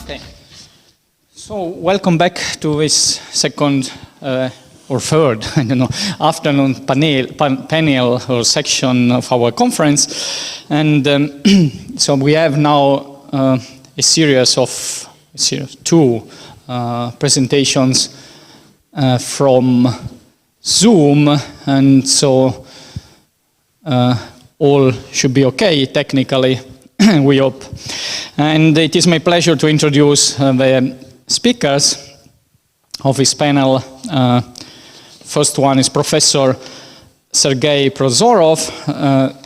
Okay. So welcome back to this second or third, I don't know, afternoon panel or section of our conference, and so we have now a series of two presentations from Zoom, and so all should be okay technically, we hope. And it is my pleasure to introduce the speakers of this panel. First one is Professor Sergei Prozorov.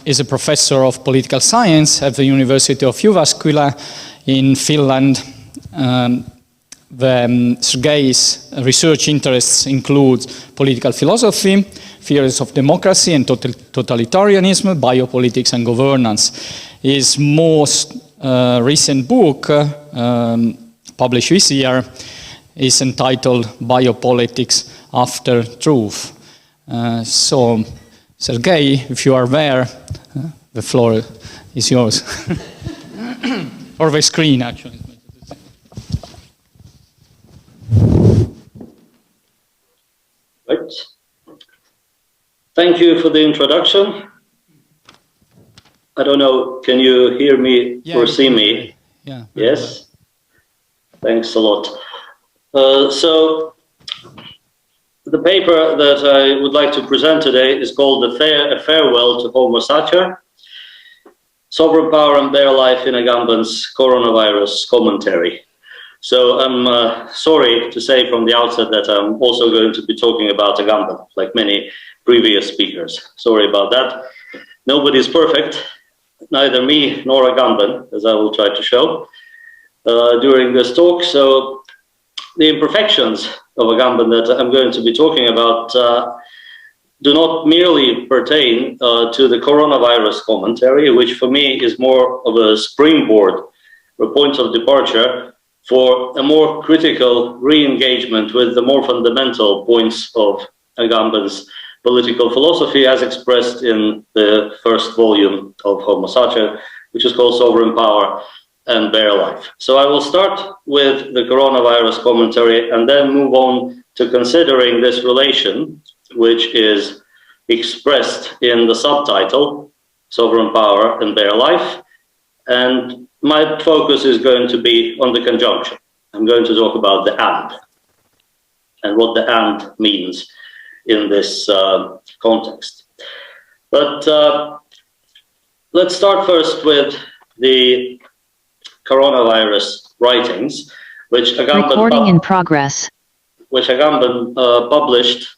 Is a professor of political science at the University of Jyväskylä in Finland. Sergei's research interests include political philosophy, theories of democracy and totalitarianism, biopolitics and governance. His most recent book, published this year, is entitled Biopolitics After Truth. So, Sergei, if you are there, the floor is yours. Or the screen, actually. Right. Thank you for the introduction. I don't know, can you hear me or see me? Yeah. Yes? Thanks a lot. So, the paper that I would like to present today is called A Farewell to Homo Sacer, Sovereign Power and Bare Life in Agamben's Coronavirus Commentary. So I'm sorry to say from the outset that I'm also going to be talking about Agamben, like many previous speakers. Sorry about that. Nobody's perfect, neither me nor Agamben, as I will try to show during this talk. So the imperfections of Agamben that I'm going to be talking about do not merely pertain to the coronavirus commentary, which for me is more of a springboard or point of departure for a more critical re-engagement with the more fundamental points of Agamben's political philosophy as expressed in the first volume of Homo Sacer, which is called Sovereign Power and Bare Life. So I will start with the coronavirus commentary and then move on to considering this relation, which is expressed in the subtitle, Sovereign Power and Bare Life. And my focus is going to be on the conjunction. I'm going to talk about the and what the and means in this context. But let's start first with the coronavirus writings, which Agamben published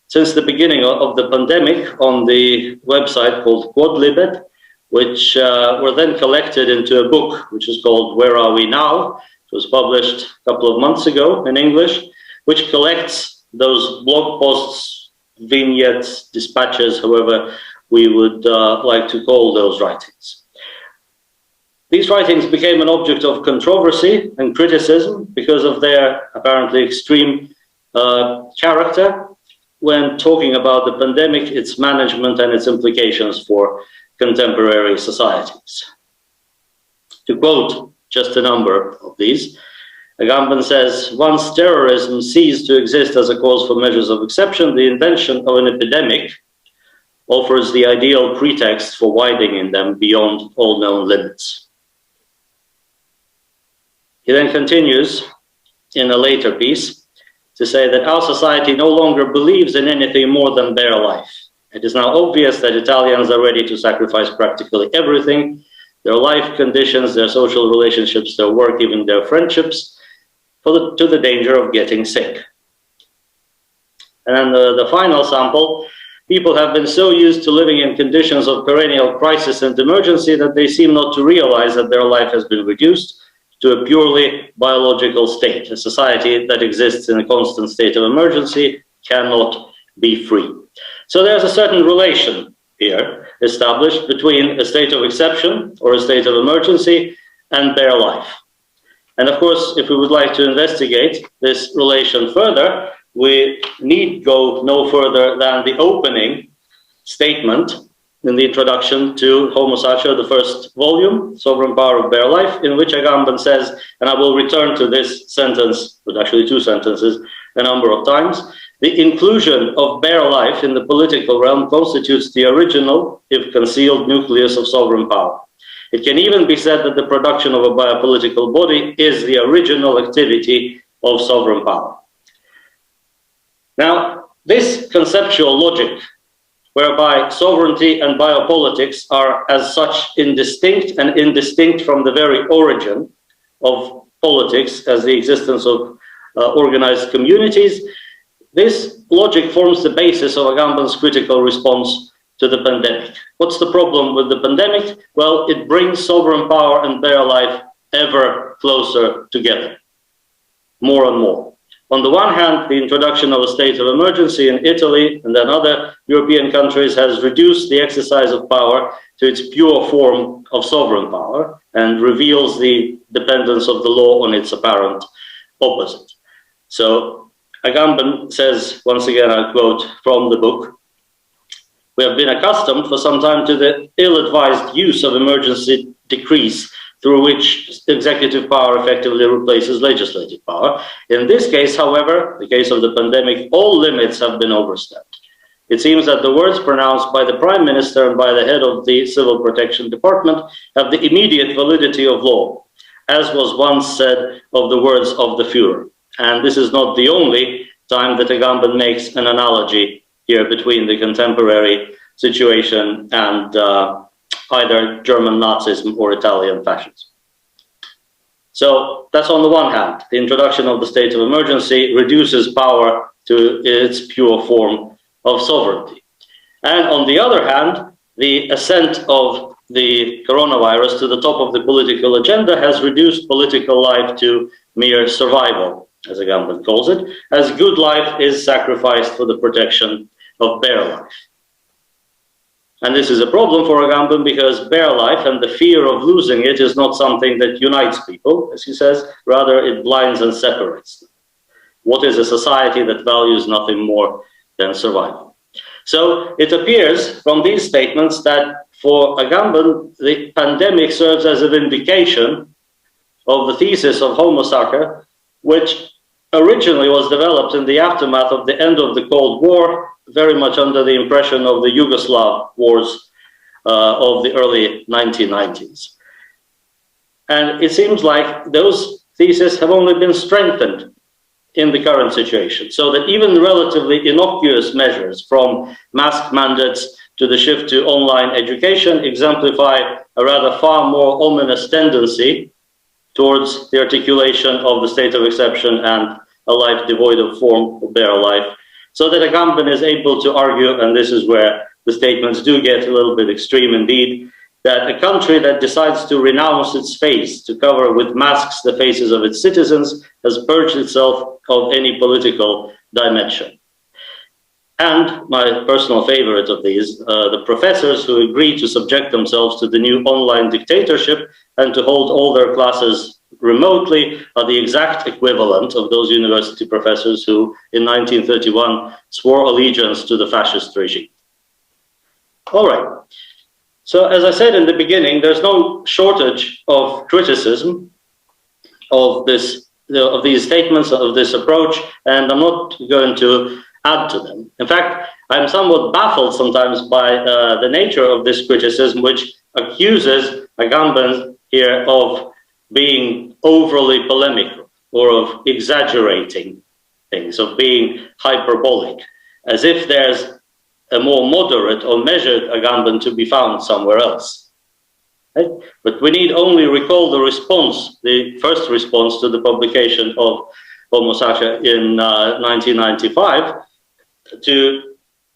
since the beginning of the pandemic on the website called Quodlibet, which were then collected into a book, which is called Where Are We Now? It was published a couple of months ago in English, which collects those blog posts, vignettes, dispatches, however we would like to call those writings. These writings became an object of controversy and criticism because of their apparently extreme character when talking about the pandemic, its management and its implications for contemporary societies. To quote just a number of these, Agamben says, once terrorism ceased to exist as a cause for measures of exception, the invention of an epidemic offers the ideal pretext for widening them beyond all known limits. He then continues in a later piece to say that our society no longer believes in anything more than bare life. It is now obvious that Italians are ready to sacrifice practically everything, their life conditions, their social relationships, their work, even their friendships, to the danger of getting sick. And then the final sample, people have been so used to living in conditions of perennial crisis and emergency that they seem not to realize that their life has been reduced to a purely biological state. A society that exists in a constant state of emergency cannot be free. So there's a certain relation here established between a state of exception or a state of emergency and bare life. And of course, if we would like to investigate this relation further, we need go no further than the opening statement in the introduction to Homo Sacer, the first volume, Sovereign Power of Bare Life, in which Agamben says, and I will return to this sentence, but actually two sentences, a number of times, the inclusion of bare life in the political realm constitutes the original, if concealed, nucleus of sovereign power. It can even be said that the production of a biopolitical body is the original activity of sovereign power. Now, this conceptual logic, whereby sovereignty and biopolitics are as such indistinct from the very origin of politics as the existence of organized communities, this logic forms the basis of Agamben's critical response to the pandemic. What's the problem with the pandemic? Well, it brings sovereign power and bare life ever closer together, more and more. On the one hand, the introduction of a state of emergency in Italy and then other European countries has reduced the exercise of power to its pure form of sovereign power and reveals the dependence of the law on its apparent opposite. So Agamben says, once again, I quote from the book, "We have been accustomed for some time to the ill-advised use of emergency decrees through which executive power effectively replaces legislative power. In this case, however, the case of the pandemic, all limits have been overstepped. It seems that the words pronounced by the Prime Minister and by the head of the Civil Protection Department have the immediate validity of law, as was once said of the words of the Führer." And this is not the only time that Agamben makes an analogy here between the contemporary situation and either German Nazism or Italian fascism. So that's on the one hand, the introduction of the state of emergency reduces power to its pure form of sovereignty. And on the other hand, the ascent of the coronavirus to the top of the political agenda has reduced political life to mere survival, as Agamben calls it, as good life is sacrificed for the protection of bare life. And this is a problem for Agamben because bare life and the fear of losing it is not something that unites people, as he says, rather it blinds and separates them. What is a society that values nothing more than survival? So it appears from these statements that for Agamben, the pandemic serves as a vindication of the thesis of Homo Sacer, which originally was developed in the aftermath of the end of the Cold War, very much under the impression of the Yugoslav wars of the early 1990s. And it seems like those theses have only been strengthened in the current situation, so that even relatively innocuous measures from mask mandates to the shift to online education exemplify a rather far more ominous tendency towards the articulation of the state of exception and a life devoid of form of bare life, so that Agamben is able to argue, and this is where the statements do get a little bit extreme indeed, that a country that decides to renounce its face, to cover with masks the faces of its citizens, has purged itself of any political dimension. And my personal favorite of these, the professors who agree to subject themselves to the new online dictatorship and to hold all their classes remotely are the exact equivalent of those university professors who in 1931 swore allegiance to the fascist regime. All right. So as I said in the beginning, there's no shortage of criticism of this, of these statements, of this approach, and I'm not going to add to them. In fact, I'm somewhat baffled sometimes by the nature of this criticism, which accuses Agamben here of being overly polemical or of exaggerating things, of being hyperbolic, as if there's a more moderate or measured Agamben to be found somewhere else. Right? But we need only recall the response, the first response to the publication of Homo Sacer in 1995 to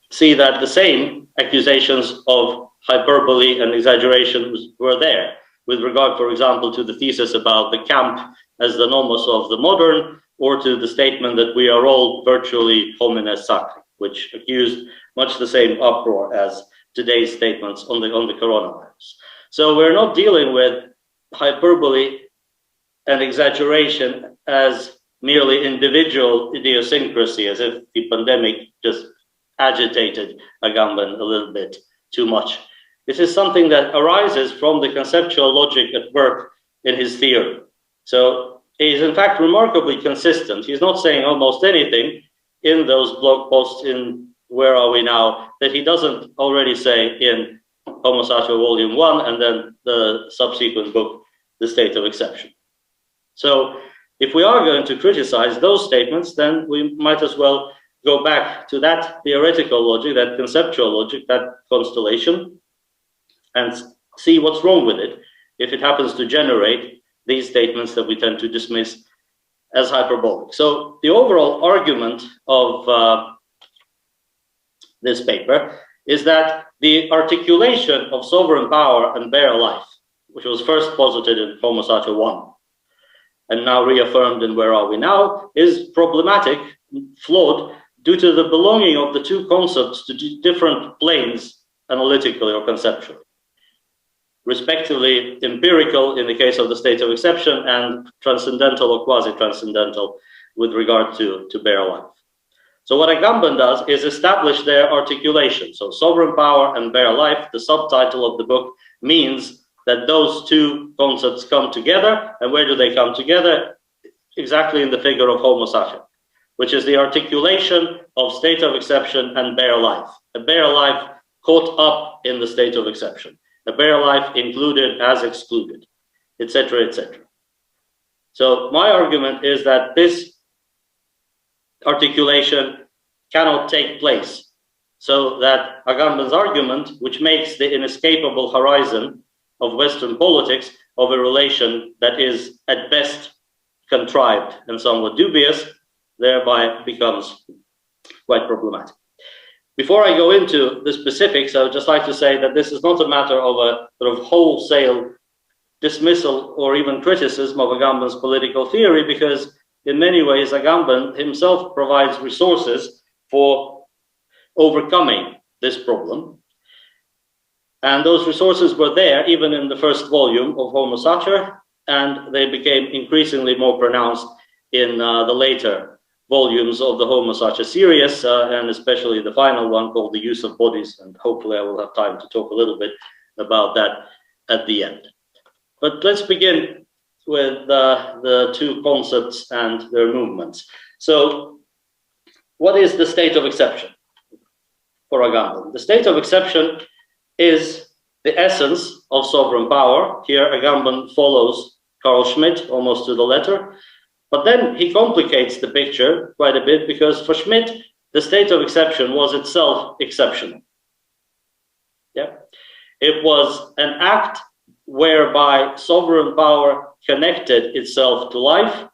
see that the same accusations of hyperbole and exaggeration were there, with regard, for example, to the thesis about the camp as the nomos of the modern, or to the statement that we are all virtually homines sacri, which accused much the same uproar as today's statements on the coronavirus. So we're not dealing with hyperbole and exaggeration as merely individual idiosyncrasy, as if the pandemic just agitated Agamben a little bit too much. This is something that arises from the conceptual logic at work in his theory. So he is in fact remarkably consistent. He's not saying almost anything in those blog posts in Where Are We Now that he doesn't already say in Homo Sacer Volume 1 and then the subsequent book, The State of Exception. So if we are going to criticize those statements, then we might as well go back to that theoretical logic, that conceptual logic, that constellation, and see what's wrong with it if it happens to generate these statements that we tend to dismiss as hyperbolic. So the overall argument of this paper is that the articulation of sovereign power and bare life, which was first posited in Homo Sacer 1 and now reaffirmed in Where Are We Now, is problematic, flawed, due to the belonging of the two concepts to different planes analytically or conceptually, respectively empirical in the case of the state of exception and transcendental or quasi-transcendental with regard to bare life. So what Agamben does is establish their articulation. So sovereign power and bare life, the subtitle of the book, means that those two concepts come together. And where do they come together? Exactly in the figure of Homo Sacer, which is the articulation of state of exception and bare life. A bare life caught up in the state of exception. A bare life included as excluded, etc., etc. So my argument is that this articulation cannot take place, so that Agamben's argument, which makes the inescapable horizon of Western politics of a relation that is at best contrived and somewhat dubious, thereby becomes quite problematic. Before I go into the specifics, I would just like to say that this is not a matter of a sort of wholesale dismissal or even criticism of Agamben's political theory, because in many ways Agamben himself provides resources for overcoming this problem. And those resources were there even in the first volume of Homo Sacer, and they became increasingly more pronounced in the later volumes of the Homo Sacer series, and especially the final one called The Use of Bodies, and hopefully I will have time to talk a little bit about that at the end. But let's begin with the two concepts and their movements. So what is the state of exception for Agamben? The state of exception is the essence of sovereign power. Here Agamben follows Carl Schmitt almost to the letter, but then he complicates the picture quite a bit, because for Schmitt the state of exception was itself exceptional. Yeah, it was an act whereby sovereign power connected itself to life,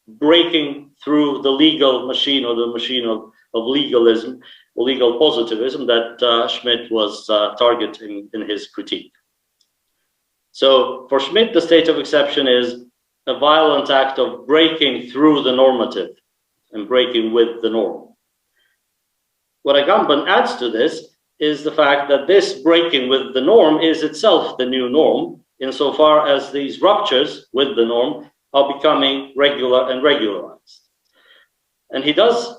breaking through the legal machine, or the machine of legalism, legal positivism that Schmitt was targeting in his critique. So for Schmitt, the state of exception is a violent act of breaking through the normative and breaking with the norm. What Agamben adds to this is the fact that this breaking with the norm is itself the new norm, insofar as these ruptures with the norm are becoming regular and regularized. And he develops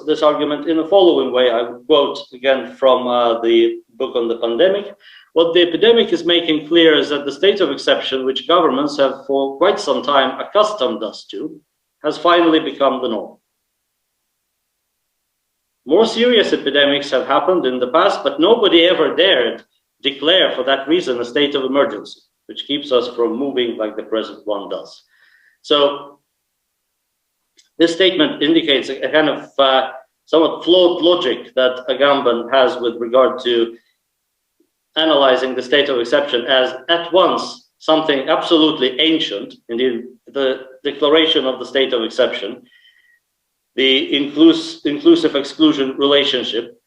this argument in the following way. I quote again from the book on the pandemic. What the epidemic is making clear is that the state of exception, which governments have for quite some time accustomed us to, has finally become the norm. More serious epidemics have happened in the past, but nobody ever dared declare for that reason a state of emergency, which keeps us from moving like the present one does. So this statement indicates a kind of somewhat flawed logic that Agamben has with regard to analyzing the state of exception as at once something absolutely ancient. Indeed, the declaration of the state of exception, the inclusive exclusion relationship,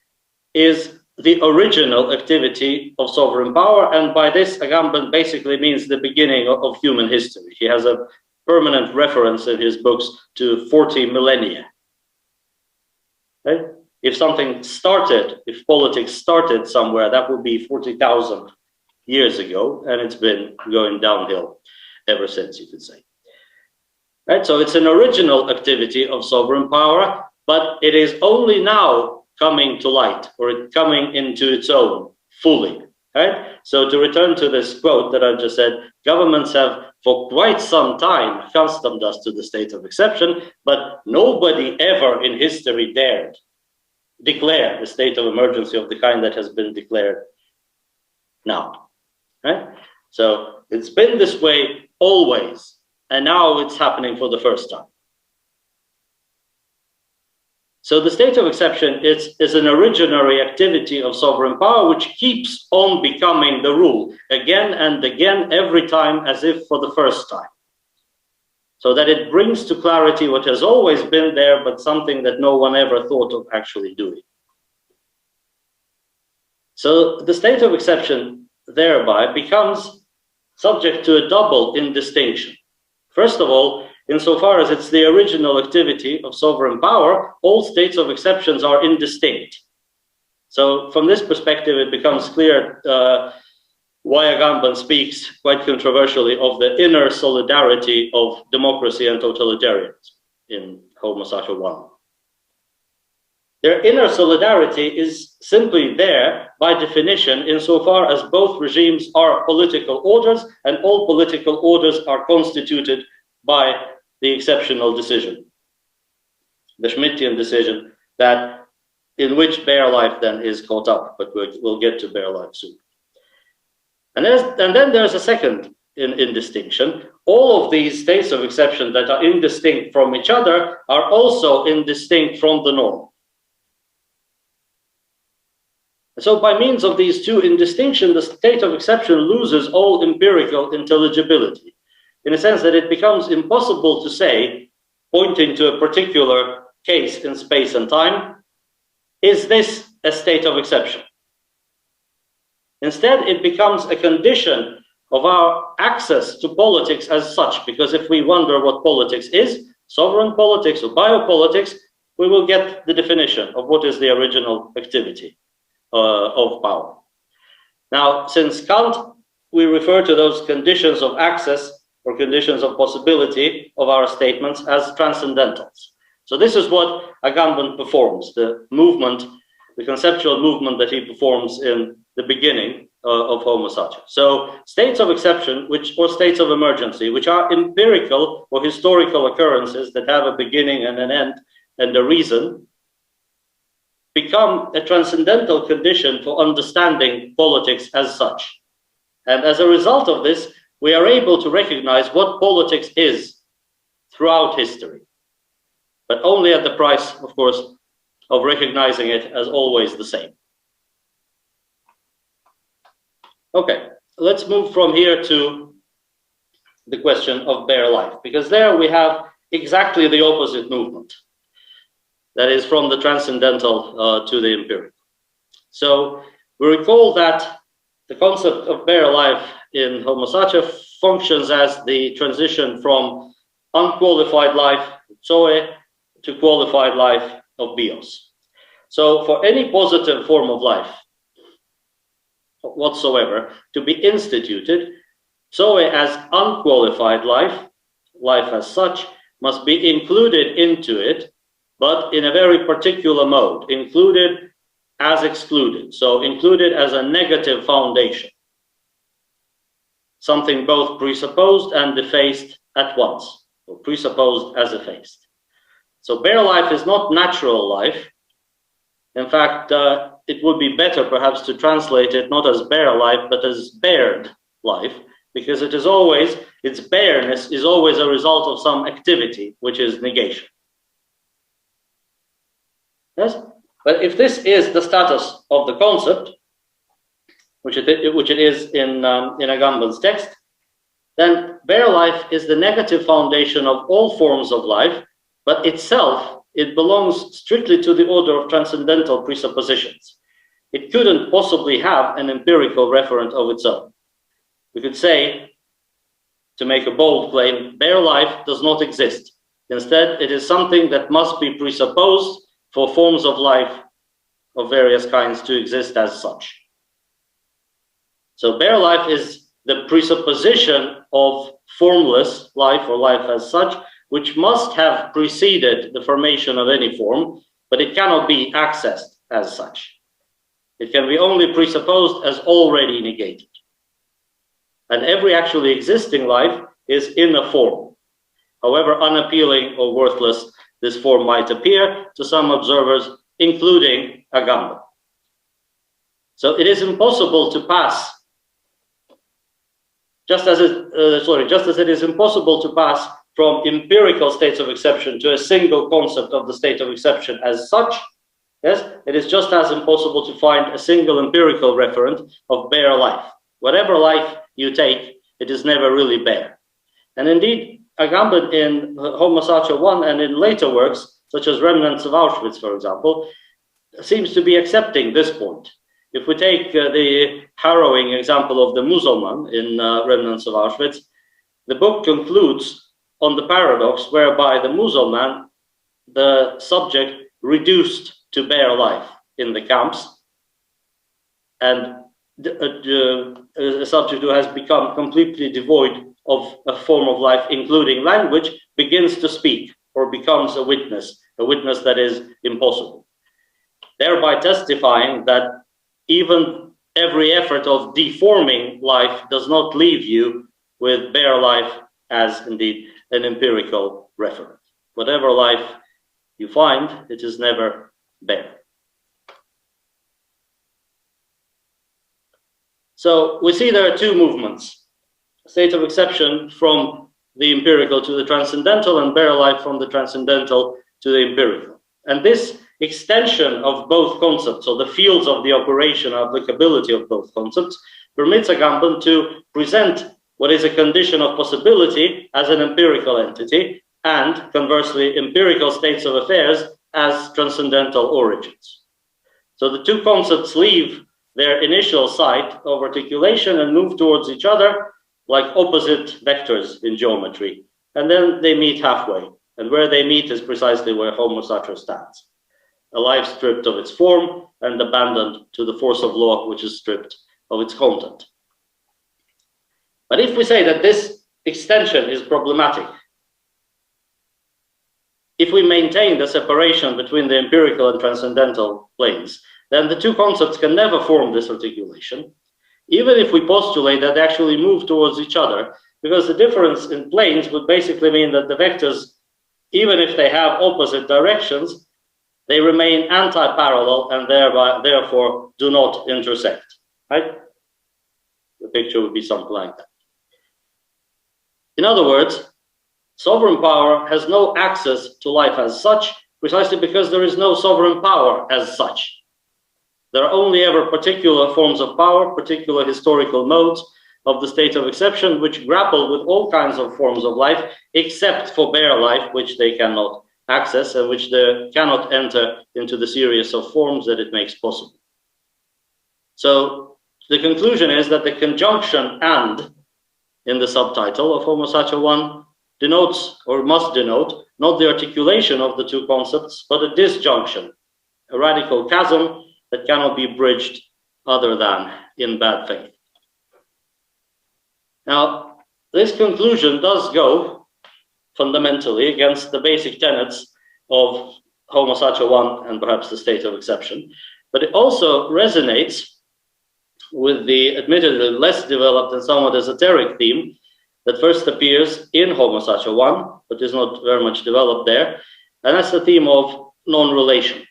is the original activity of sovereign power, and by this Agamben basically means the beginning of human history. He has a permanent reference in his books to 40 millennia. Okay? If something started, if politics started somewhere, that would be 40,000 years ago, and it's been going downhill ever since, you could say. Right? So it's an original activity of sovereign power, but it is only now coming to light, or it coming into its own fully. Right? So to return to this quote that I just said, governments have for quite some time accustomed us to the state of exception, but nobody ever in history dared declare a state of emergency of the kind that has been declared now. Right? So it's been this way always, and now it's happening for the first time. So the state of exception is an originary activity of sovereign power which keeps on becoming the rule again and again, every time as if for the first time. So that it brings to clarity what has always been there, but something that no one ever thought of actually doing. So the state of exception thereby becomes subject to a double indistinction. First of all, insofar as it's the original activity of sovereign power, all states of exceptions are indistinct. So from this perspective, it becomes clear why Agamben speaks quite controversially of the inner solidarity of democracy and totalitarianism in Homo Sacer 1. Their inner solidarity is simply there by definition insofar as both regimes are political orders and all political orders are constituted by the exceptional decision, the Schmittian decision, that in which bare life then is caught up, but we'll get to bare life soon. And then there's a second indistinction. All of these states of exception that are indistinct from each other are also indistinct from the norm. So by means of these two indistinctions, the state of exception loses all empirical intelligibility, in a sense that it becomes impossible to say, pointing to a particular case in space and time, is this a state of exception? Instead, it becomes a condition of our access to politics as such, because if we wonder what politics is, sovereign politics or biopolitics, we will get the definition of what is the original activity of power. Now, since Kant, we refer to those conditions of access or conditions of possibility of our statements as transcendentals. So this is what Agamben performs, the movement, the conceptual movement that he performs in the beginning of Homo Sacer. So states of exception, or states of emergency, which are empirical or historical occurrences that have a beginning and an end and a reason, become a transcendental condition for understanding politics as such. And as a result of this, we are able to recognize what politics is throughout history, but only at the price, of course, of recognizing it as always the same. Okay, let's move from here to the question of bare life, because there we have exactly the opposite movement. That is from the transcendental to the empirical. So we recall that the concept of bare life in Homo Sacer functions as the transition from unqualified life, zoe, to qualified life of bios. So for any positive form of life whatsoever to be instituted, zoe as unqualified life, life as such, must be included into it, but in a very particular mode, included as excluded. So included as a negative foundation, something both presupposed and defaced at once, or presupposed as effaced. So bare life is not natural life. In fact, it would be better perhaps to translate it not as bare life, but as bared life, because it is always, its bareness is always a result of some activity, which is negation. Yes? But if this is the status of the concept, which it is in Agamben's text, then bare life is the negative foundation of all forms of life, but itself, it belongs strictly to the order of transcendental presuppositions. It couldn't possibly have an empirical referent of its own. We could say, to make a bold claim, bare life does not exist. Instead, it is something that must be presupposed for forms of life of various kinds to exist as such. So bare life is the presupposition of formless life or life as such, which must have preceded the formation of any form, but it cannot be accessed as such. It can be only presupposed as already negated. And every actually existing life is in a form. However unappealing or worthless this form might appear to some observers, including Agamben. So it is impossible to pass, just as it is impossible to pass from empirical states of exception to a single concept of the state of exception as such. Yes, it is just as impossible to find a single empirical referent of bare life. Whatever life you take, it is never really bare. And indeed, Agamben in Homo Sacer 1 and in later works, such as Remnants of Auschwitz, for example, seems to be accepting this point. If we take the harrowing example of the Musulman in Remnants of Auschwitz, the book concludes on the paradox whereby the Musulman, the subject, reduced to bare life in the camps, and a subject who has become completely devoid of a form of life, including language, begins to speak or becomes a witness that is impossible, thereby testifying that even every effort of deforming life does not leave you with bare life as indeed an empirical reference. Whatever life you find, it is never bare. So we see there are two movements: state of exception from the empirical to the transcendental, and bare life from the transcendental to the empirical. And this extension of both concepts, or the fields of the operation applicability of both concepts, permits Agamben to present what is a condition of possibility as an empirical entity, and conversely, empirical states of affairs as transcendental origins. So the two concepts leave their initial site of articulation and move towards each other like opposite vectors in geometry, and then they meet halfway. And where they meet is precisely where Homo Sacer stands. A life stripped of its form and abandoned to the force of law, which is stripped of its content. But if we say that this extension is problematic, if we maintain the separation between the empirical and transcendental planes, then the two concepts can never form this articulation, even if we postulate that they actually move towards each other, because the difference in planes would basically mean that the vectors, even if they have opposite directions, they remain anti-parallel and therefore do not intersect, right? The picture would be something like that. In other words, sovereign power has no access to life as such, precisely because there is no sovereign power as such. There are only ever particular forms of power, particular historical modes of the state of exception, which grapple with all kinds of forms of life, except for bare life, which they cannot access and which they cannot enter into the series of forms that it makes possible. So the conclusion is that the conjunction "and" in the subtitle of Homo Sacer 1 denotes, or must denote, not the articulation of the two concepts, but a disjunction, a radical chasm that cannot be bridged other than in bad faith. Now, this conclusion does go fundamentally against the basic tenets of Homo Sacer 1 and perhaps the state of exception, but it also resonates with the admittedly less developed and somewhat esoteric theme that first appears in Homo Sacer 1, but is not very much developed there, and that's the theme of non-relation.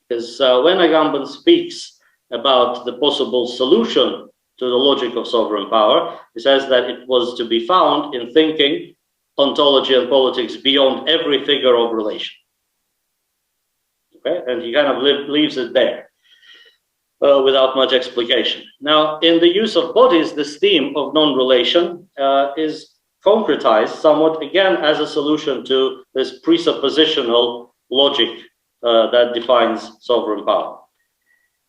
Because when Agamben speaks about the possible solution to the logic of sovereign power, he says that it was to be found in thinking, ontology, and politics beyond every figure of relation. Okay, and he kind of leaves it there without much explication. Now, in the use of bodies, this theme of non-relation is concretized somewhat again as a solution to this presuppositional logic that defines sovereign power.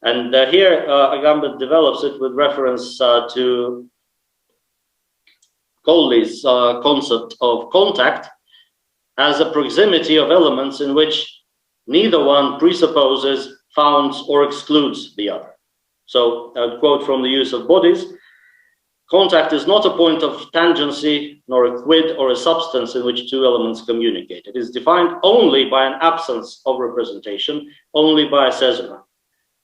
And here Agamben develops it with reference to Coley's concept of contact as a proximity of elements in which neither one presupposes, founds, or excludes the other. So I'll quote from the use of bodies: contact is not a point of tangency, nor a quid or a substance in which two elements communicate. It is defined only by an absence of representation, only by a caesura.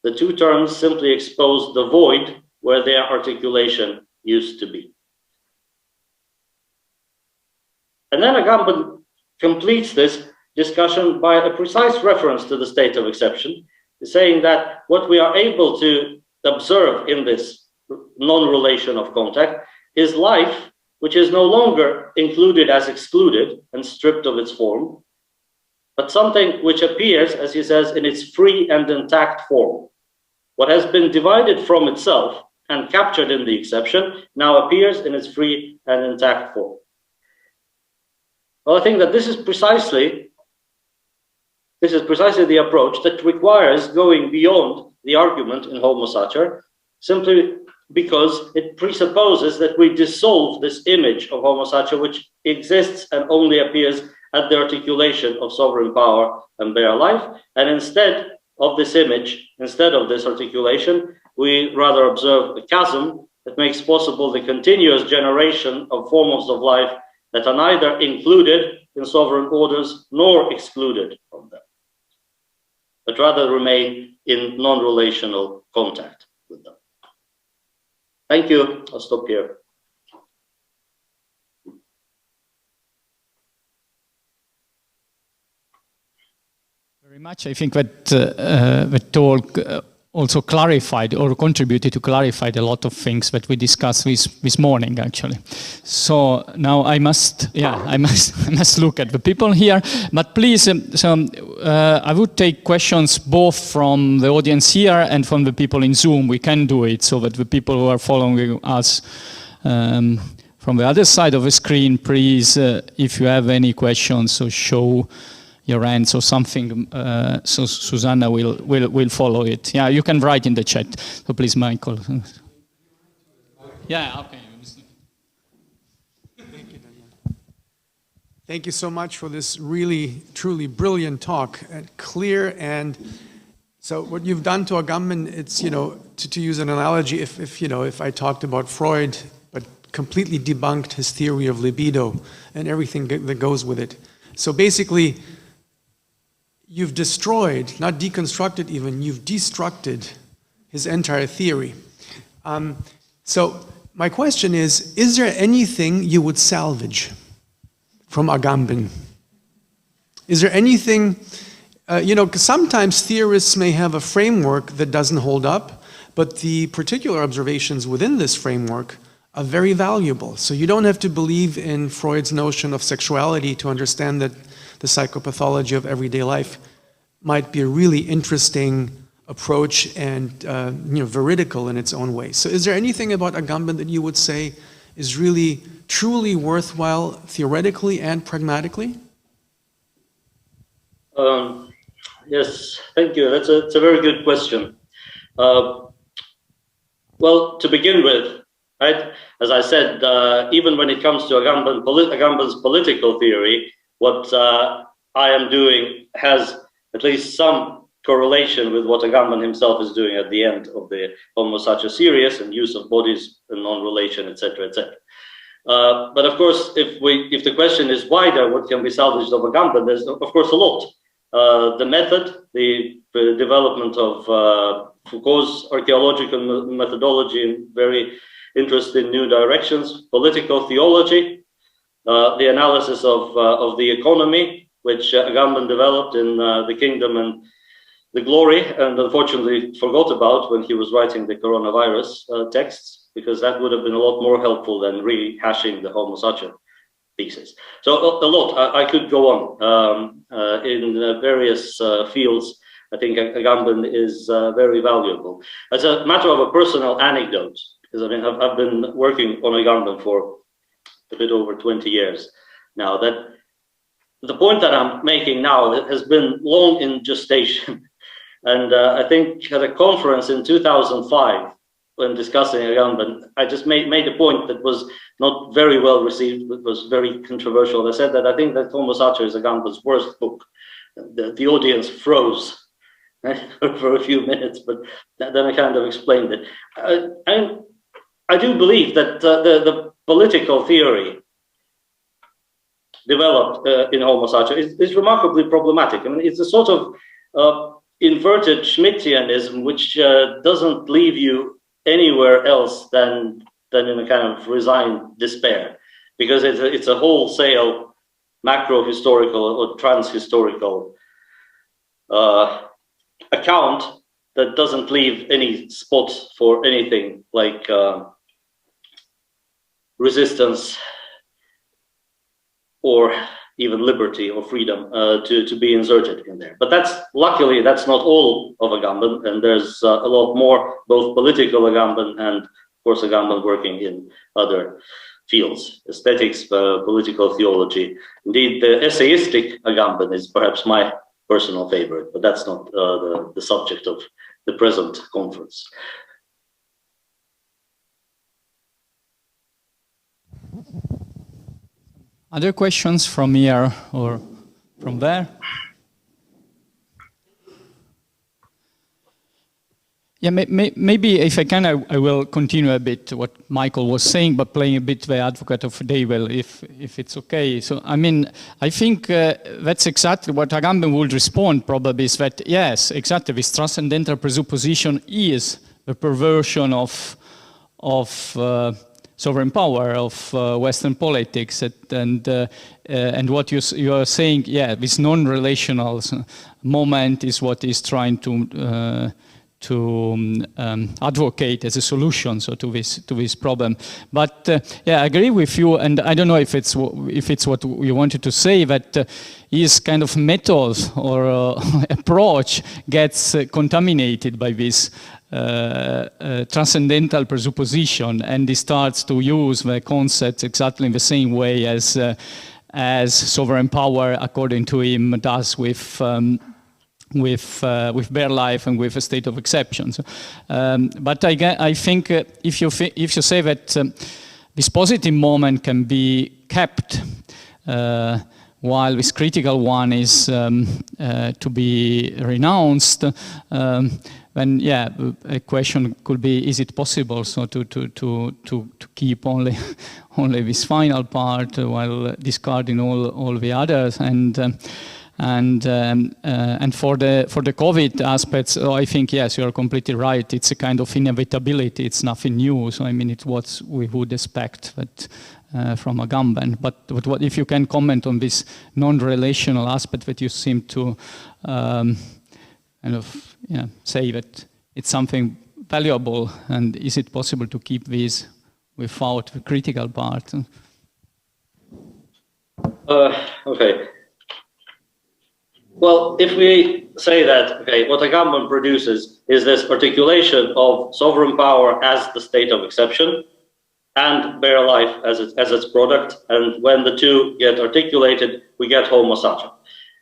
The two terms simply expose the void where their articulation used to be. And then Agamben completes this discussion by a precise reference to the state of exception, saying that what we are able to observe in this non-relation of contact is life, which is no longer included as excluded and stripped of its form, but something which appears, as he says, in its free and intact form. What has been divided from itself and captured in the exception now appears in its free and intact form. Well, I think that this is precisely the approach that requires going beyond the argument in Homo Sacer, simply because it presupposes that we dissolve this image of Homo Sacer, which exists and only appears at the articulation of sovereign power and bare life, and instead of this image, instead of this articulation, we rather observe a chasm that makes possible the continuous generation of forms of life that are neither included in sovereign orders nor excluded from them, but rather remain in non-relational contact with them. Thank you. I'll stop here. Very much. I think that the talk also clarified or contributed to clarified a lot of things that we discussed this morning, actually. So now I must look at the people here. But please, I would take questions both from the audience here and from the people in Zoom. We can do it so that the people who are following us from the other side of the screen, please, if you have any questions, so show your hands or something, so Susanna will follow it. Yeah, you can write in the chat. So please, Michael. Yeah, okay. Thank you, Daniel. Thank you so much for this really, truly brilliant talk, clear. And so what you've done to Agamben, it's, to use an analogy, if I talked about Freud, but completely debunked his theory of libido and everything that goes with it. So basically, you've destroyed, not deconstructed even, you've destructed his entire theory. So my question is there anything you would salvage from Agamben? Is there anything, because sometimes theorists may have a framework that doesn't hold up, but the particular observations within this framework are very valuable. So you don't have to believe in Freud's notion of sexuality to understand that the psychopathology of everyday life might be a really interesting approach and veridical in its own way. So is there anything about Agamben that you would say is really, truly worthwhile theoretically and pragmatically? Yes, thank you. It's a very good question. Well, to begin with, right, as I said, even when it comes to Agamben's political theory, what I am doing has at least some correlation with what Agamben himself is doing at the end of the Homo Sacer series and use of bodies and non-relation, etc., etc. But of course, if the question is wider, what can be salvaged of Agamben, there's of course a lot. The method, the development of Foucault's archaeological methodology in very interesting new directions, political theology, the analysis of the economy, which Agamben developed in The Kingdom and the Glory, and unfortunately forgot about when he was writing the coronavirus texts, because that would have been a lot more helpful than rehashing the Homo Sacer thesis. So a lot, I could go on in various fields. I think Agamben is very valuable. As a matter of a personal anecdote, because I mean, I've been working on Agamben for a bit over 20 years now, that the point that I'm making now has been long in gestation. And I think at a conference in 2005, when discussing Agamben, I just made a point that was not very well received, but was very controversial. I said that I think that Homo Sacer is Agamben's worst book. The audience froze for a few minutes, but then I kind of explained it. I do believe that the political theory developed in Homo Sacer is remarkably problematic. I mean, it's a sort of inverted Schmittianism, which doesn't leave you anywhere else than in a kind of resigned despair, because it's a wholesale macro-historical or trans-historical account that doesn't leave any spot for anything like resistance or even liberty or freedom to be inserted in there. But luckily that's not all of Agamben, and there's a lot more, both political Agamben and of course Agamben working in other fields, aesthetics, political theology. Indeed, the essayistic Agamben is perhaps my personal favorite, but that's not the subject of the present conference. Other questions from here or from there? Yeah, maybe if I can, I will continue a bit what Michael was saying, but playing a bit the advocate of the devil, if it's okay. So, I mean, I think that's exactly what Agamben would respond probably, is that, yes, exactly, this transcendental presupposition is the perversion of sovereign power, of Western politics, and what you are saying, yeah, this non-relational moment is what is trying to advocate as a solution to this problem. But yeah, I agree with you, and I don't know if it's what you wanted to say, that his kind of method or approach gets contaminated by this transcendental presupposition, and he starts to use the concepts exactly in the same way as sovereign power, according to him, does with bare life and with a state of exceptions. But I think if you say that this positive moment can be kept while this critical one is to be renounced, then yeah, a question could be: is it possible so to keep only this final part while discarding all the others? And for the COVID aspects, I think, yes, you are completely right. It's a kind of inevitability. It's nothing new. So I mean, it's what we would expect that from Agamben. But what if you can comment on this non-relational aspect that you seem to kind of say that it's something valuable, and is it possible to keep this without the critical part? Okay. Well, if we say that, okay, what Agamben produces is this articulation of sovereign power as the state of exception and bare life as its product, and when the two get articulated, we get Homo Sacer.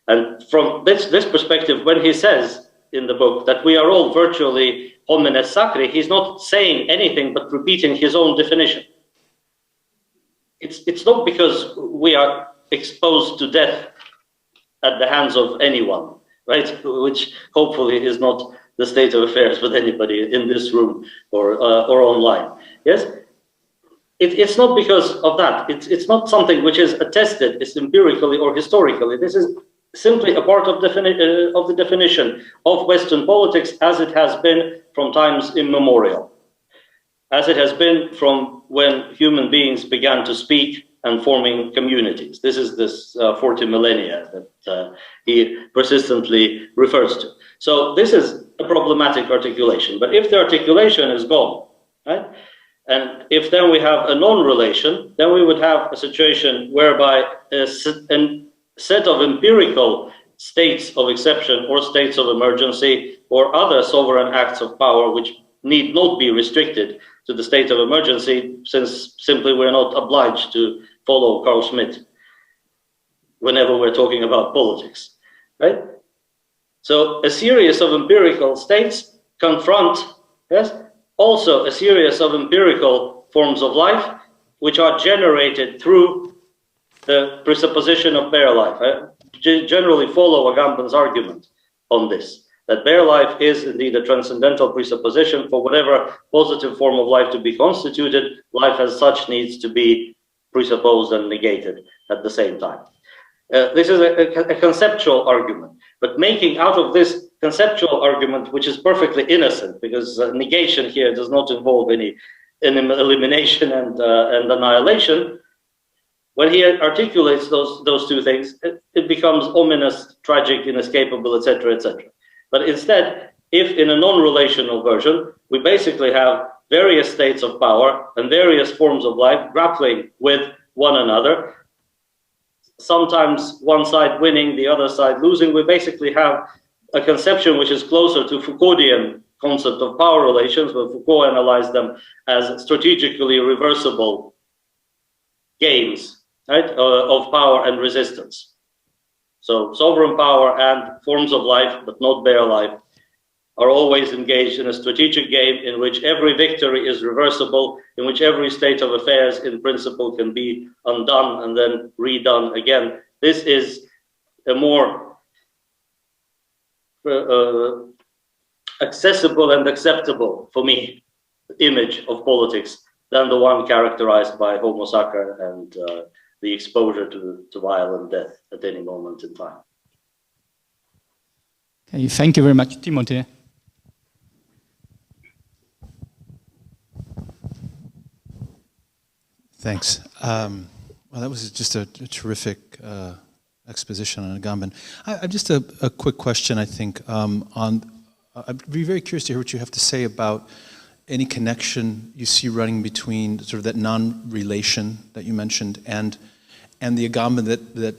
And from this perspective, when he says in the book that we are all virtually homines sacri, he's not saying anything but repeating his own definition. It's not because we are exposed to death at the hands of anyone, right? Which hopefully is not the state of affairs with anybody in this room or online. Yes, it's not because of that. It's not something which is attested, it's empirically or historically. This is simply a part of the definition of Western politics as it has been from times immemorial, as it has been from when human beings began to speak and forming communities. This is this 40 millennia that he persistently refers to. So this is a problematic articulation. But if the articulation is gone, right, and if then we have a non-relation, then we would have a situation whereby a set of empirical states of exception or states of emergency or other sovereign acts of power which need not be restricted to the state of emergency, since simply we're not obliged to follow Carl Schmitt whenever we're talking about politics, right? So a series of empirical states confront, yes, also a series of empirical forms of life which are generated through the presupposition of bare life. I generally follow Agamben's argument on this. that bare life is indeed a transcendental presupposition for whatever positive form of life to be constituted. Life as such needs to be presupposed and negated at the same time. This is a conceptual argument, but making out of this conceptual argument, which is perfectly innocent, because negation here does not involve any elimination and annihilation. When he articulates those two things, it becomes ominous, tragic, inescapable, etc., etc. But instead, if in a non-relational version, we basically have various states of power and various forms of life grappling with one another, sometimes one side winning, the other side losing, we basically have a conception which is closer to Foucauldian concept of power relations, where Foucault analyzed them as strategically reversible games, right, of power and resistance. So sovereign power and forms of life, but not bare life, are always engaged in a strategic game in which every victory is reversible, in which every state of affairs in principle can be undone and then redone again. This is a more accessible and acceptable, for me, image of politics than the one characterized by Homo Sacer and the exposure to violent death at any moment in time. Okay, thank you very much, Timothy. Thanks. Well, that was just a terrific exposition on Agamben. Just a quick question, I think. I'd be very curious to hear what you have to say about any connection you see running between sort of that non-relation that you mentioned and the Agamben that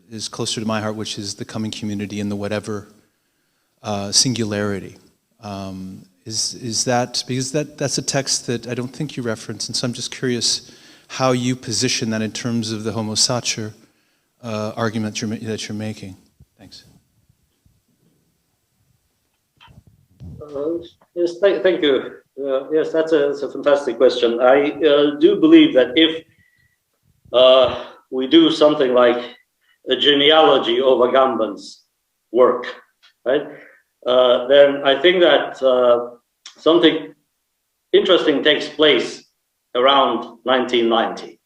is closer to my heart, which is the coming community and the whatever singularity. Is that, because that's a text that I don't think you reference, and so I'm just curious how you position that in terms of the Homo Sacer argument that you're making. Thanks. Yes, thank you. Yes, that's a fantastic question. I do believe that if we do something like a genealogy of Agamben's work, right, then I think that something interesting takes place around 1990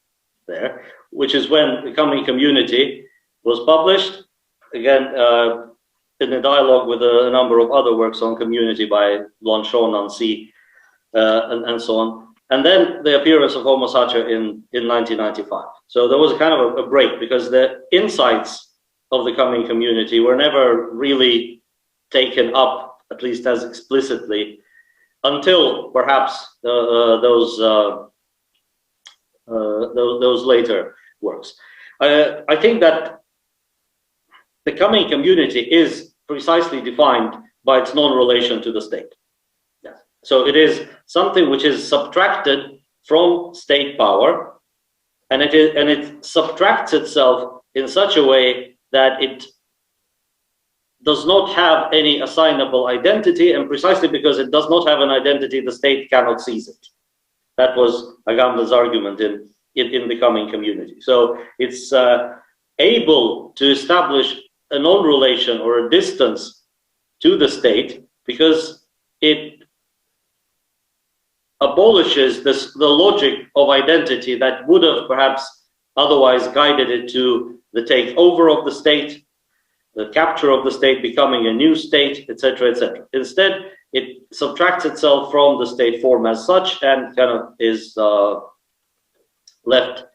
there, which is when the Coming Community was published, again, in a dialogue with a number of other works on community by Blanchot, Nancy, and so on. And then the appearance of Homo Sacer in 1995. So there was a kind of a break, because the insights of the Coming Community were never really taken up, at least as explicitly, until perhaps those later works. I think that the Coming Community is precisely defined by its non-relation to the state. Yes. So it is something which is subtracted from state power, and it subtracts itself in such a way that it does not have any assignable identity, and precisely because it does not have an identity, the state cannot seize it. That was Agamben's argument in the Coming Community. So it's able to establish a non-relation or a distance to the state because it abolishes the logic of identity that would have perhaps otherwise guided it to the takeover of the state, the capture of the state, becoming a new state, etc., etc. Instead, it subtracts itself from the state form as such and kind of is left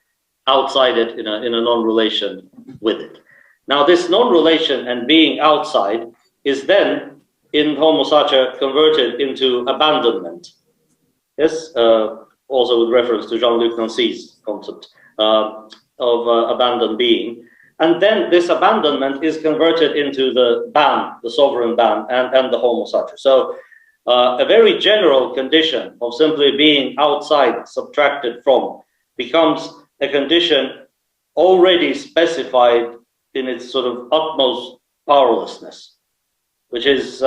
outside it in a non-relation with it. Now, this non-relation and being outside is then, in Homo Sacer, converted into abandonment. Yes, also with reference to Jean-Luc Nancy's concept of abandoned being. And then this abandonment is converted into the ban, the sovereign ban, and the Homo Sacer. So a very general condition of simply being outside, subtracted from, becomes a condition already specified in its sort of utmost powerlessness, which is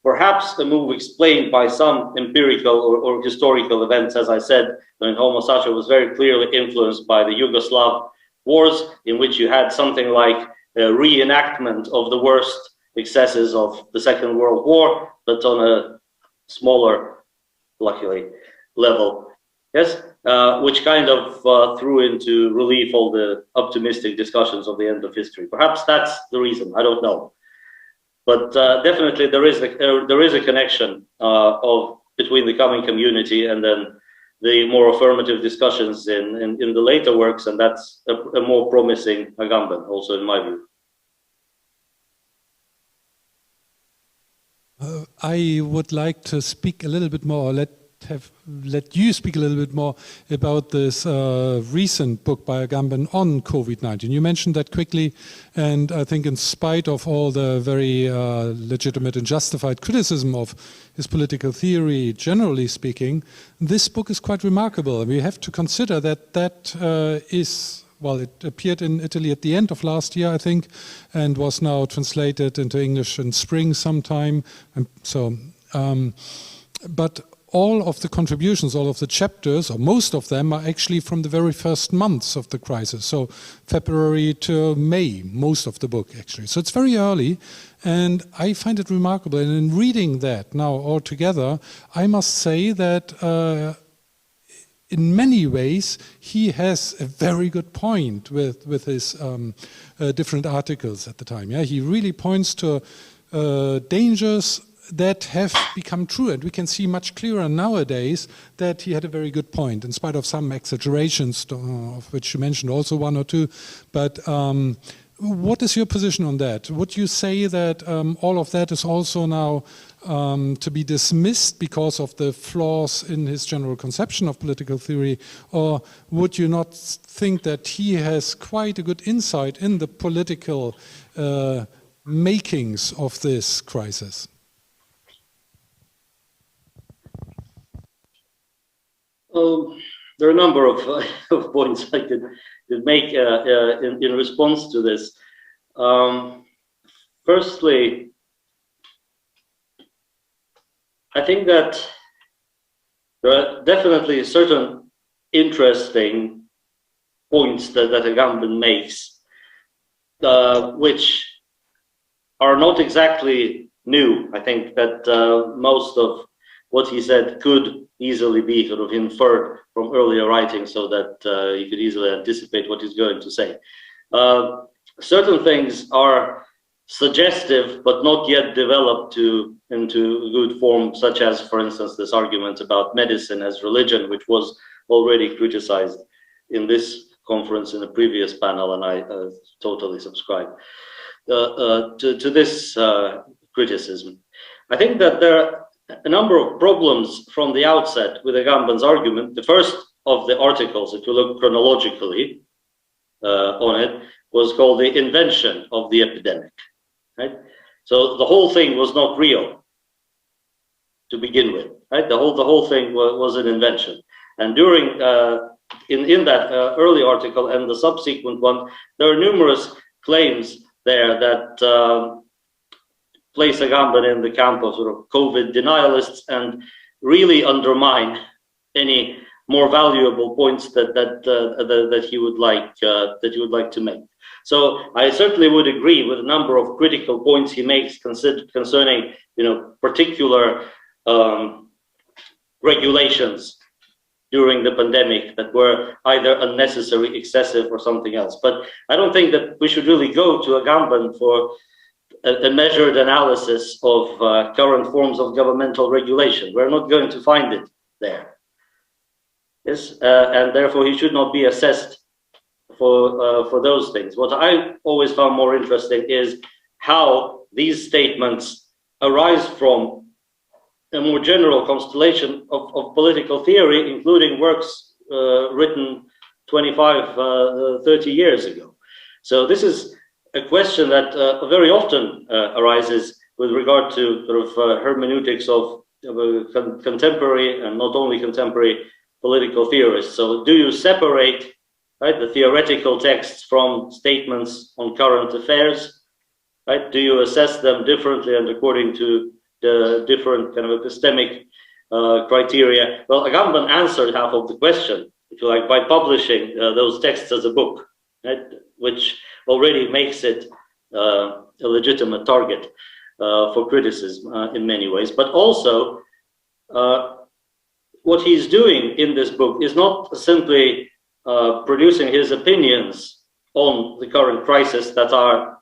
perhaps a move explained by some empirical or historical events, as I said, when Homo Sacer was very clearly influenced by the Yugoslav wars, in which you had something like a reenactment of the worst excesses of the Second World War, but on a smaller, luckily, level. Yes, which kind of threw into relief all the optimistic discussions of the end of history. Perhaps that's the reason. I don't know, but definitely there is a connection between the coming community and then the more affirmative discussions in the later works, and that's a more promising Agamben, also in my view. I would like to speak a little bit more, let you speak a little bit more about this recent book by Agamben on COVID-19. You mentioned that quickly, and I think in spite of all the very legitimate and justified criticism of his political theory, generally speaking, this book is quite remarkable. We have to consider that well, it appeared in Italy at the end of last year, I think, and was now translated into English in spring sometime. And so, but all of the contributions, all of the chapters, or most of them, are actually from the very first months of the crisis. So February to May, most of the book actually. So it's very early, and I find it remarkable. And in reading that now all together, I must say that in many ways, he has a very good point with his different articles at the time. Yeah, he really points to dangers that have become true, and we can see much clearer nowadays that he had a very good point, in spite of some exaggerations, of which you mentioned also one or two. But what is your position on that? Would you say that all of that is also now to be dismissed because of the flaws in his general conception of political theory, or would you not think that he has quite a good insight in the political makings of this crisis? There are a number of points I could make in response to this. Firstly, I think that there are definitely certain interesting points that Agamben makes, which are not exactly new. I think that most of what he said could easily be sort of inferred from earlier writing, so that you could easily anticipate what he's going to say. Certain things are suggestive, but not yet developed into good form, such as, for instance, this argument about medicine as religion, which was already criticized in this conference in the previous panel, and I totally subscribe to this criticism. I think that there are a number of problems from the outset with Agamben's argument. The first of the articles, if you look chronologically on it, was called the Invention of the Epidemic. Right? So the whole thing was not real to begin with. Right? The whole thing was an invention. And during in that early article and the subsequent one, there are numerous claims there that place Agamben in the camp of sort of COVID denialists and really undermine any more valuable points that he would like to make. So I certainly would agree with a number of critical points he makes concerning particular regulations during the pandemic that were either unnecessary, excessive, or something else. But I don't think that we should really go to Agamben for a measured analysis of current forms of governmental regulation. We're not going to find it there. Yes, and therefore he should not be assessed for those things. What I always found more interesting is how these statements arise from a more general constellation of political theory, including works written 25, 30 years ago. So this is a question that very often arises with regard to sort of hermeneutics of contemporary and not only contemporary political theorists. So do you separate, right, the theoretical texts from statements on current affairs? Right? Do you assess them differently and according to the different kind of epistemic criteria? Well, Agamben answered half of the question, if you like, by publishing those texts as a book, right? Which already makes it a legitimate target for criticism in many ways. But also, what he's doing in this book is not simply producing his opinions on the current crisis that are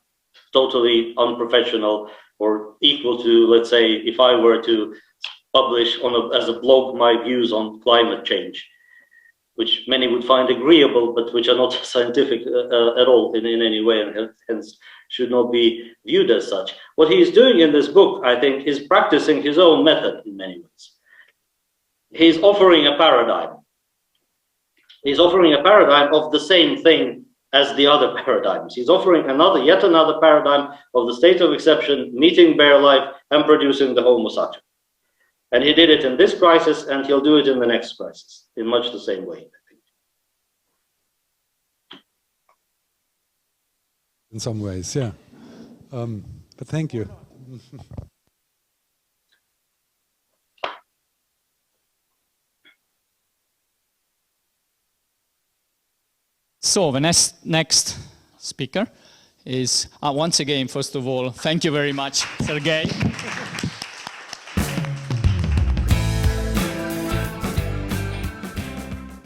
totally unprofessional or equal to, let's say, if I were to publish as a blog my views on climate change, which many would find agreeable, but which are not scientific at all in any way, and hence should not be viewed as such. What he is doing in this book, I think, is practicing his own method in many ways. He's offering a paradigm. He's offering a paradigm of the same thing as the other paradigms. He's offering yet another paradigm of the state of exception, meeting bare life, and producing the Homo Sacer. And he did it in this crisis, and he'll do it in the next crisis, in much the same way, I think. In some ways, yeah. But thank you. So the next speaker is, once again, first of all, thank you very much, Sergei.